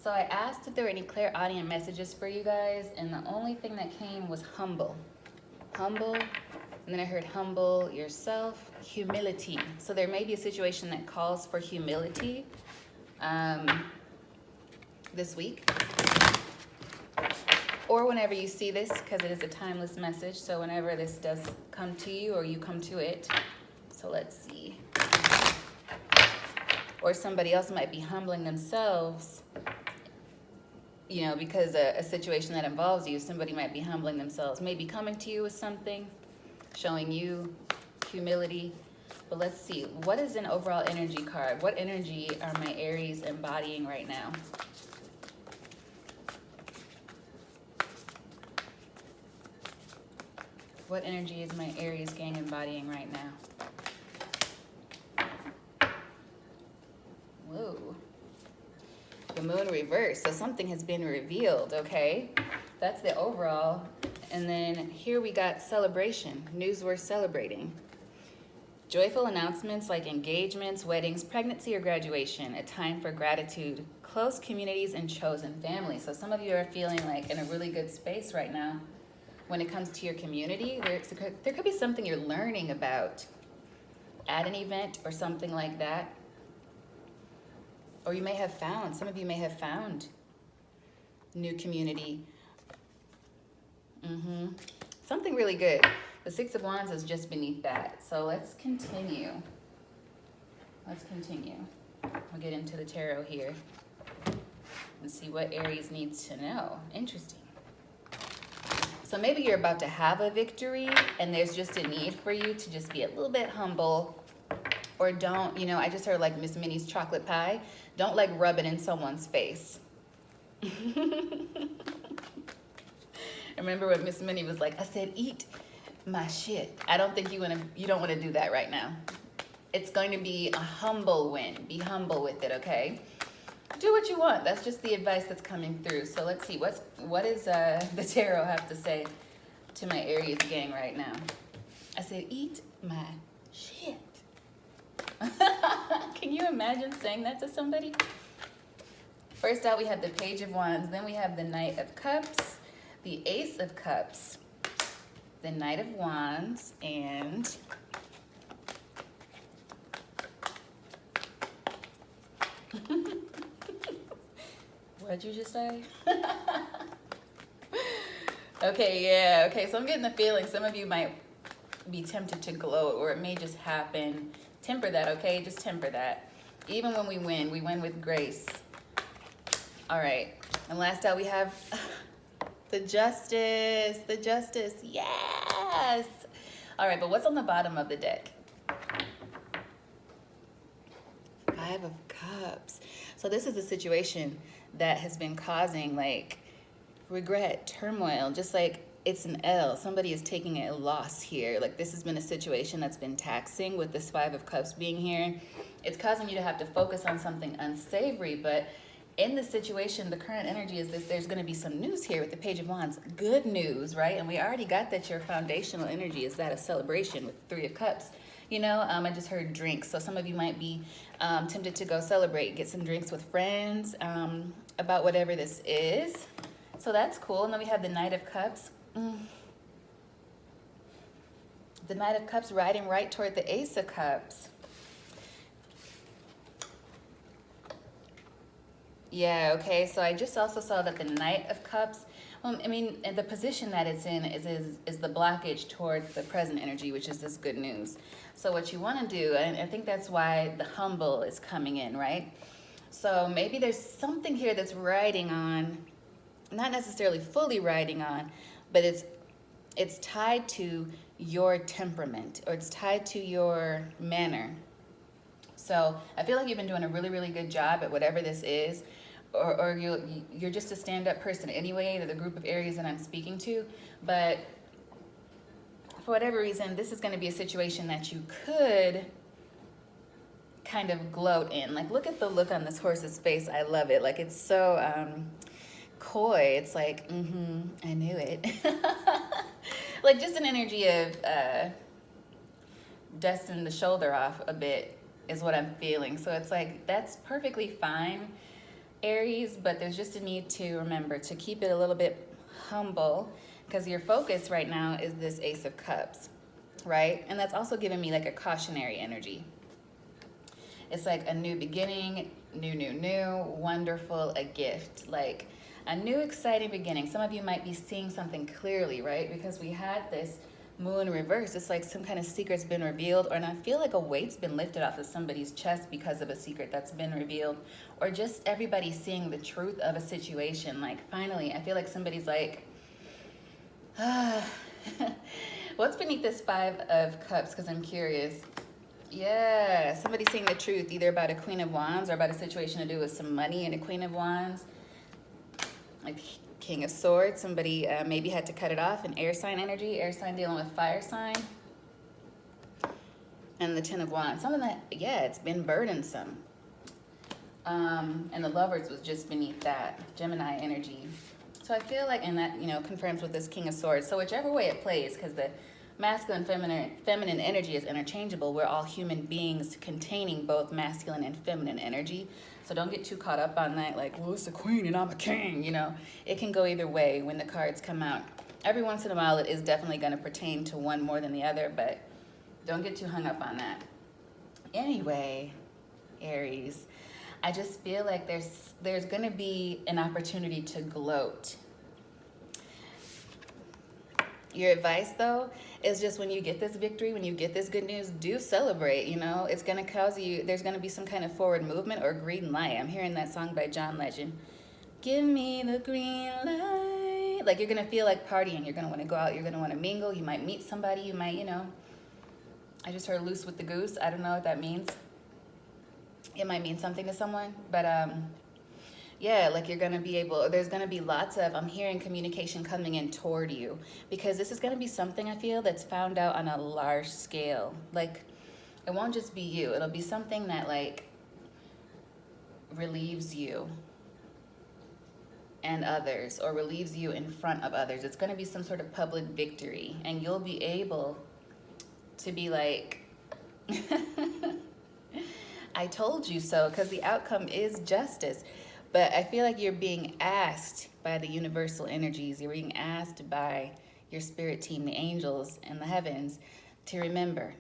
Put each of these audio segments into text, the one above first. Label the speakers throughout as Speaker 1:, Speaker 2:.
Speaker 1: So I asked if there were any clairaudient messages for you guys, and the only thing that came was humble. Humble, and then I heard humble yourself, humility. So there may be a situation that calls for humility this week. Or whenever you see this, because it is a timeless message. So whenever this does come to you or you come to it. So let's see. Or somebody else might be humbling themselves, you know, because a situation that involves you, somebody might be humbling themselves, maybe coming to you with something, showing you humility. But let's see, what is an overall energy card? What energy are my Aries embodying right now? What energy is my Aries gang embodying right now? Whoa. The moon reversed, so something has been revealed, okay? That's the overall. And then here we got celebration, news worth celebrating. Joyful announcements like engagements, weddings, pregnancy, or graduation, a time for gratitude, close communities, and chosen families. So some of you are feeling like in a really good space right now when it comes to your community. There could be something you're learning about at an event or something like that. Or you may have found, some of you may have found new community. Something really good. The Six of Wands is just beneath that. So let's continue. Let's continue. We'll get into the tarot here and see what Aries needs to know. Interesting. So maybe you're about to have a victory and there's just a need for you to just be a little bit humble. Or don't, you know, I just heard like Miss Minnie's chocolate pie. Don't like rub it in someone's face. Remember what Miss Minnie was like? I said, eat my shit. I don't think you don't want to do that right now. It's going to be a humble win. Be humble with it, okay? Do what you want. That's just the advice that's coming through. So let's see, what does the tarot have to say to my Aries gang right now? I said, eat my shit. Can you imagine saying that to somebody? First out, we have the Page of Wands. Then we have the Knight of Cups, the Ace of Cups, the Knight of Wands, and what'd you just say? Okay, yeah, okay, so I'm getting the feeling some of you might be tempted to gloat, or it may just happen. Temper that, okay? Just temper that. Even when we win with grace. All right, and last out we have the Justice, yes! All right, but what's on the bottom of the deck? Five of Cups. So this is a situation that has been causing like regret, turmoil, just like it's an L. Somebody is taking a loss here. Like this has been a situation that's been taxing with this Five of Cups being here. It's causing you to have to focus on something unsavory, but in the situation, the current energy is this, there's gonna be some news here with the Page of Wands. Good news, right? And we already got that your foundational energy is that of celebration with Three of Cups. You know, I just heard drinks. So some of you might be tempted to go celebrate, get some drinks with friends about whatever this is. So that's cool. And then we have the Knight of Cups. The Knight of Cups riding right toward the Ace of Cups. Yeah, okay, so I just also saw that the Knight of Cups, I mean, the position that it's in is the blockage towards the present energy, which is this good news. So what you want to do, and I think that's why the humble is coming in, right? So maybe there's something here that's riding on, not necessarily fully riding on, but it's tied to your temperament, or it's tied to your manner. So I feel like you've been doing a really, really good job at whatever this is, or you're just a stand-up person anyway, to the group of Aries that I'm speaking to. But for whatever reason, this is going to be a situation that you could kind of gloat in. Like, look at the look on this horse's face. I love it. Like, it's so coy. It's like, I knew it. Like, just an energy of dusting the shoulder off a bit is what I'm feeling. So it's like, that's perfectly fine. Aries, but there's just a need to remember to keep it a little bit humble, because your focus right now is this Ace of Cups, right? And that's also giving me like a cautionary energy. It's like a new beginning, new, wonderful, a gift, like a new exciting beginning. Some of you might be seeing something clearly, right? Because we had this moon reverse. It's like some kind of secret's been revealed, and I feel like a weight's been lifted off of somebody's chest because of a secret that's been revealed, or just everybody seeing the truth of a situation. Like finally, I feel like somebody's like, what's beneath this Five of Cups? Because I'm curious. Yeah, somebody saying the truth, either about a Queen of Wands or about a situation to do with some money and a Queen of Wands. Like King of Swords, somebody maybe had to cut it off. An air sign energy, air sign dealing with fire sign. And the Ten of Wands, something that, yeah, it's been burdensome. And the Lovers was just beneath that, Gemini energy. So I feel like, and that, you know, confirms with this King of Swords. So whichever way it plays, because the masculine, feminine energy is interchangeable. We're all human beings containing both masculine and feminine energy. So don't get too caught up on that, like, well, it's a queen and I'm a king, you know. It can go either way when the cards come out. Every once in a while, it is definitely going to pertain to one more than the other, but don't get too hung up on that. Anyway, Aries, I just feel like there's going to be an opportunity to gloat. Your advice, though, is just when you get this victory, when you get this good news, do celebrate, you know. It's going to cause you, there's going to be some kind of forward movement or green light. I'm hearing that song by John Legend. Give me the green light. Like, you're going to feel like partying. You're going to want to go out. You're going to want to mingle. You might meet somebody. You might, you know. I just heard loose with the goose. I don't know what that means. It might mean something to someone. But, yeah, like you're going to be able, there's going to be lots of, I'm hearing communication coming in toward you, because this is going to be something I feel that's found out on a large scale. Like, it won't just be you. It'll be something that like relieves you and others, or relieves you in front of others. It's going to be some sort of public victory, and you'll be able to be like, I told you so, because the outcome is justice. But I feel like you're being asked by the universal energies, you're being asked by your spirit team, the angels and the heavens, to remember.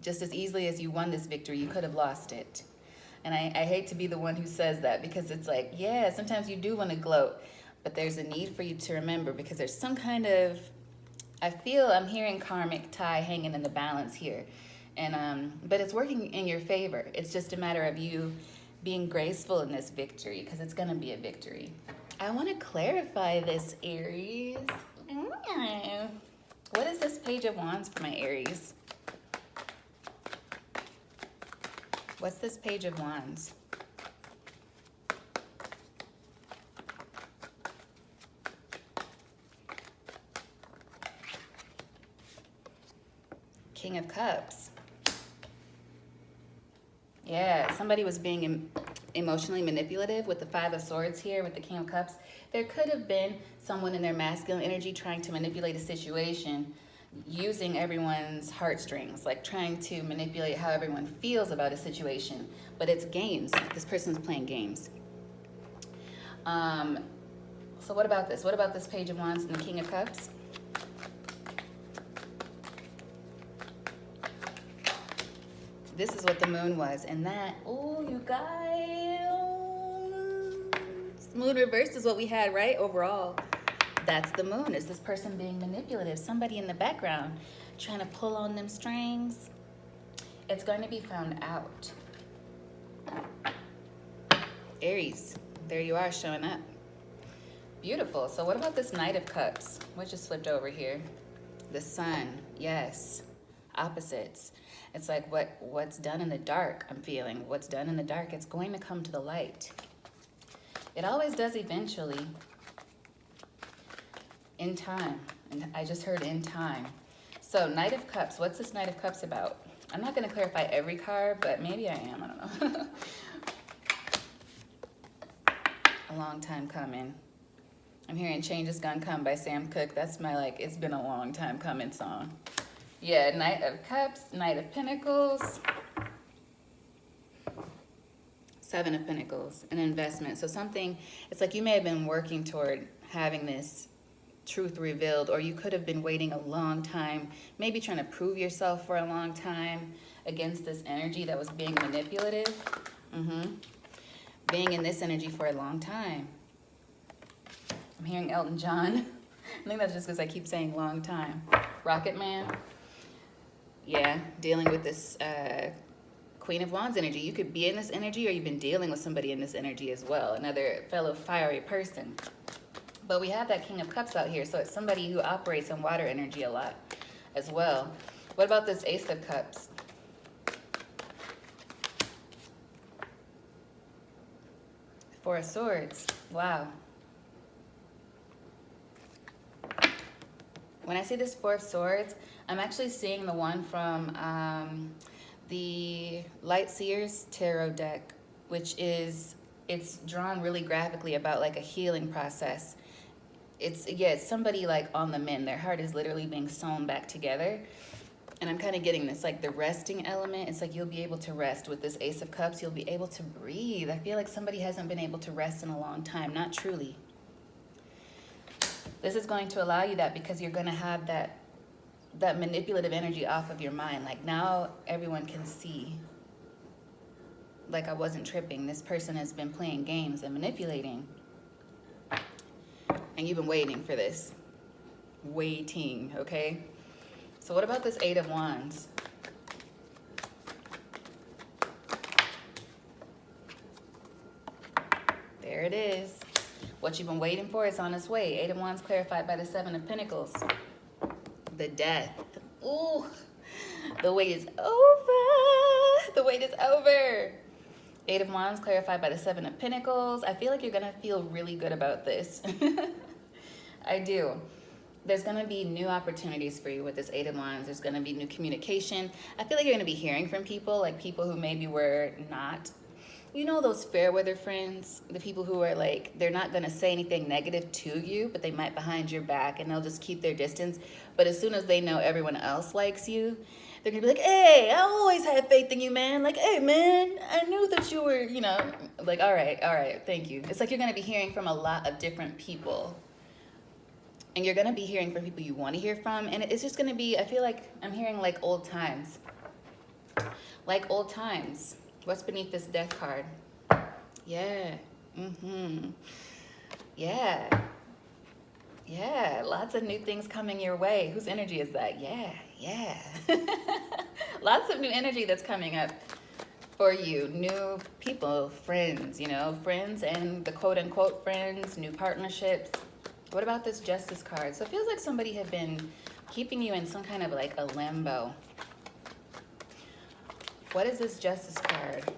Speaker 1: Just as easily as you won this victory, you could have lost it. And I hate to be the one who says that, because it's like, yeah, sometimes you do want to gloat, but there's a need for you to remember, because there's some kind of, I'm hearing karmic tie hanging in the balance here. And but it's working in your favor. It's just a matter of you being graceful in this victory, because it's going to be a victory. I want to clarify this, Aries. What is this Page of Wands for my Aries? What's this Page of Wands? King of Cups. Yeah, somebody was being emotionally manipulative with the Five of Swords here, with the King of Cups. There could have been someone in their masculine energy trying to manipulate a situation using everyone's heartstrings, like trying to manipulate how everyone feels about a situation. But it's games. This person's playing games. So what about this? What about this Page of Wands and the King of Cups? This is what the moon was, and that, oh, you guys, moon reversed is what we had, right? Overall, that's the moon. Is this person being manipulative? Somebody in the background trying to pull on them strings? It's going to be found out. Aries, there you are showing up. Beautiful. So what about this Knight of Cups? What just flipped over here? The Sun, yes, opposites. It's like what's done in the dark, I'm feeling. What's done in the dark, it's going to come to the light. It always does eventually. In time. And I just heard in time. So Knight of Cups, what's this Knight of Cups about? I'm not going to clarify every card, but maybe I am, I don't know. A long time coming. I'm hearing Change Is Gonna Come by Sam Cooke. That's my, like, it's been a long time coming song. Yeah, Knight of Cups, Knight of Pentacles. Seven of Pentacles, an investment. So something, it's like you may have been working toward having this truth revealed, or you could have been waiting a long time, maybe trying to prove yourself for a long time against this energy that was being manipulative. Being in this energy for a long time. I'm hearing Elton John. I think that's just because I keep saying long time. Rocket Man. Yeah, dealing with this Queen of Wands energy. You could be in this energy, or you've been dealing with somebody in this energy as well. Another fellow fiery person. But we have that King of Cups out here, so it's somebody who operates in water energy a lot as well. What about this Ace of Cups? Four of Swords. Wow. When I see this Four of Swords, I'm actually seeing the one from the Light Seers Tarot deck, which is, it's drawn really graphically about like a healing process. It's somebody like on the mend. Their heart is literally being sewn back together. And I'm kind of getting this, like the resting element. It's like you'll be able to rest with this Ace of Cups. You'll be able to breathe. I feel like somebody hasn't been able to rest in a long time. Not truly. This is going to allow you that, because you're going to have that manipulative energy off of your mind. Like now everyone can see, like I wasn't tripping. This person has been playing games and manipulating. And you've been waiting for this. Waiting, okay? So what about this Eight of Wands? There it is. What you've been waiting for is on its way. Eight of Wands clarified by the Seven of Pentacles. The Death. Ooh, the wait is over. The wait is over. Eight of Wands clarified by the Seven of Pentacles. I feel like you're gonna feel really good about this. I do. There's gonna be new opportunities for you with this Eight of Wands. There's gonna be new communication. I feel like you're gonna be hearing from people, like people who maybe were not, you know, those fair weather friends, the people who are like, they're not gonna say anything negative to you, but they might behind your back, and they'll just keep their distance. But as soon as they know everyone else likes you, they're gonna be like, hey, I always had faith in you, man. Like, hey, man, I knew that you were, you know, like, all right, thank you. It's like you're gonna be hearing from a lot of different people. And you're gonna be hearing from people you wanna hear from. And it's just gonna be, I feel like I'm hearing like old times. Like old times. What's beneath this Death card? Yeah, yeah. Yeah, lots of new things coming your way. Whose energy is that? Yeah. Lots of new energy that's coming up for you. New people, friends, you know, friends and the quote-unquote friends, new partnerships. What about this Justice card? So it feels like somebody had been keeping you in some kind of like a limbo. What is this Justice card?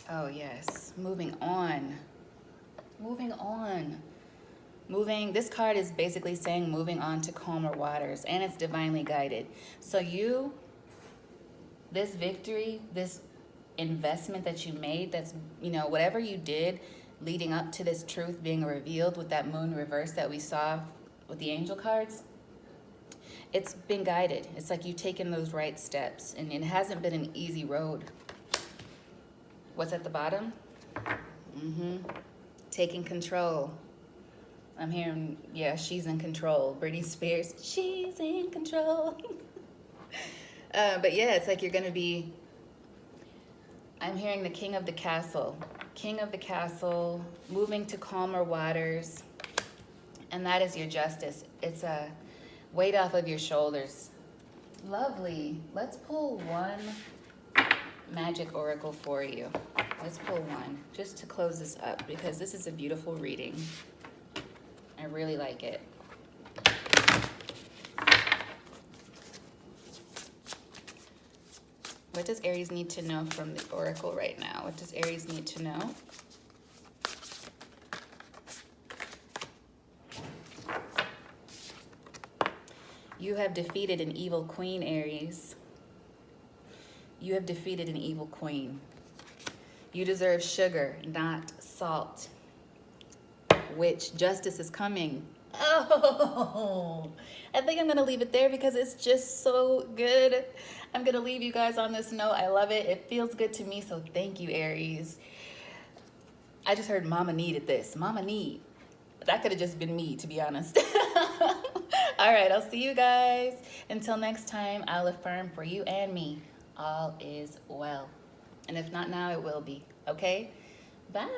Speaker 1: Oh, yes. Moving on. This card is basically saying moving on to calmer waters, and it's divinely guided. So this victory, this investment that you made, that's, you know, whatever you did leading up to this truth being revealed with that moon reverse that we saw with the angel cards, it's been guided. It's like you've taken those right steps, and it hasn't been an easy road. What's at the bottom? Taking control. I'm hearing, yeah, she's in control. Britney Spears, she's in control. But yeah, it's like you're gonna be, I'm hearing the King of the Castle. King of the Castle, moving to calmer waters. And that is your justice. It's a weight off of your shoulders. Lovely. Let's pull one magic oracle for you. Let's pull one just to close this up, because this is a beautiful reading. I really like it. What does Aries need to know from the oracle right now? What does Aries need to know? You have defeated an evil queen, Aries. You have defeated an evil queen. You deserve sugar, not salt. Which justice is coming. Oh, I think I'm going to leave it there because it's just so good. I'm going to leave you guys on this note. I love it. It feels good to me. So thank you, Aries. I just heard mama needed this. Mama need. That could have just been me, to be honest. All right, I'll see you guys. Until next time, I'll affirm for you and me, all is well. And if not now, it will be. Okay? Bye.